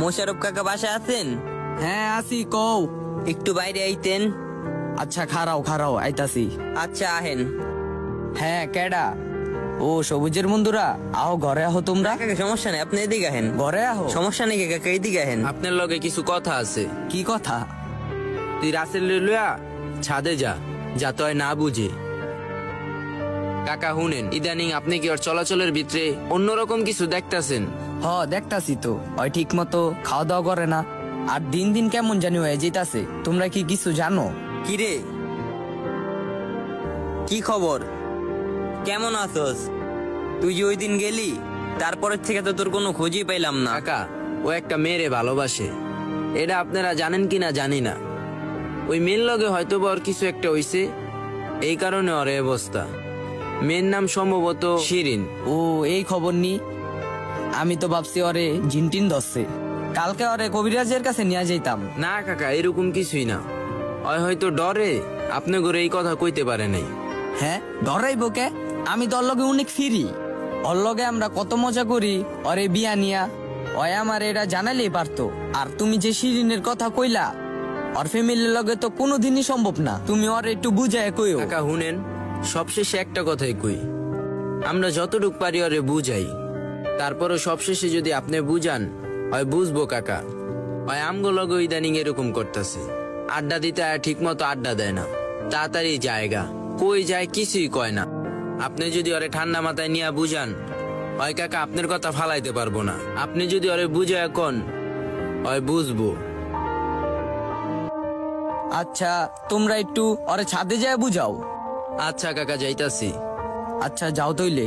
মোশারফ কাকা বাসায় আছেন? হ্যাঁ আসি কও। একটু বাইরে আইতেন। আচ্ছা খারাও আইতাছি। আচ্ছা আহেন। হ্যাঁ কেডা? ও সবুজের বন্ধুরা, আও ঘরে আহো তোমরা। কাকা সমস্যা নেই, আপনি এদিকে আহেন। ঘরে আহো। সমস্যা নেই কাকা, এদিকে আহেন। আপনার লগে কিছু কথা আছে। কি কথা? তুই রাসেল লইয়া ছাদে যা, যাতে হয় না বুঝে। কাকা শুনেন, ইদানিং আপনি কি ওর চলাচলের ভিতরে অন্যরকম কিছু দেখতাছেন? হ দেখতাছি তো, ওই ঠিক মতো খাওয়া দাওয়া করে না, আর দিন দিন কেমন জানি হয়ে যেতাছে। তোমরা কি কিছু জানো? কি রে, কি খবর? কেমন আছোস? তুই যে ওই দিন গেলি, তারপরের থেকে তো তোর কোনো খোঁজই পাইলাম না। কাকা, ও একটা মেয়েরে ভালোবাসে, এটা আপনারা জানেন কিনা জানি না। ওই মেয়ের লগে হয়তো বা ওর কিছু একটা হইছে, এই কারণে ওর এই অবস্থা। মেয়ের নাম সম্ভবত শিরিন। ও এই খবর নি, আমি তো ভাবছি ওরে জিনটিন ধরছে। কালকে ওরে কবিরাজের কাছে নিয়ে যাইতাম। না কাকা, এরকম কিছুই না। ওই হয়তো ডরে আপনি করে এই কথা কইতে পারে নাই। হ্যাঁ ডরাইব কে? আমি তো ওর লগে অনেক ফিরি, ওর লগে আমরা কত মজা করি। ওরে বিয়া নিয়া ওই আমার এটা জানালেই পারতো। আর তুমি যে শিরিনের কথা কইলা, ওর ফ্যামিলির লগে তো কোনোদিনই সম্ভব না। তুমি ওর একটু বুঝায় কইও। কাকা শুনেন, সবশেষে একটা কথাই কই, আমরা যতটুক পারি ওরে বুঝাই, তারপরও সবশেষে যদি আপনি বুঝান হয় বুঝবো। কাকা, হয় আমগো লগে ইদানিং এরকম করতেছে, আড্ডা দিতে আর ঠিক মতো আড্ডা দেয় না, তাড়াতাড়ি জায়গা কই যায় কিছুই কয় না। আপনি যদি ওরে ঠান্ডা মাথায় নিয়ে বুঝান হয় কাকা আপনার কথা ফালাইতে পারবো না। আপনি যদি ওরে বুঝে এখন হয় বুঝবো। আচ্ছা তোমরা একটু ওরে ছাদে যায় বুঝাও। আচ্ছা কাকা, যাইতাছি। আচ্ছা যাও তইলে।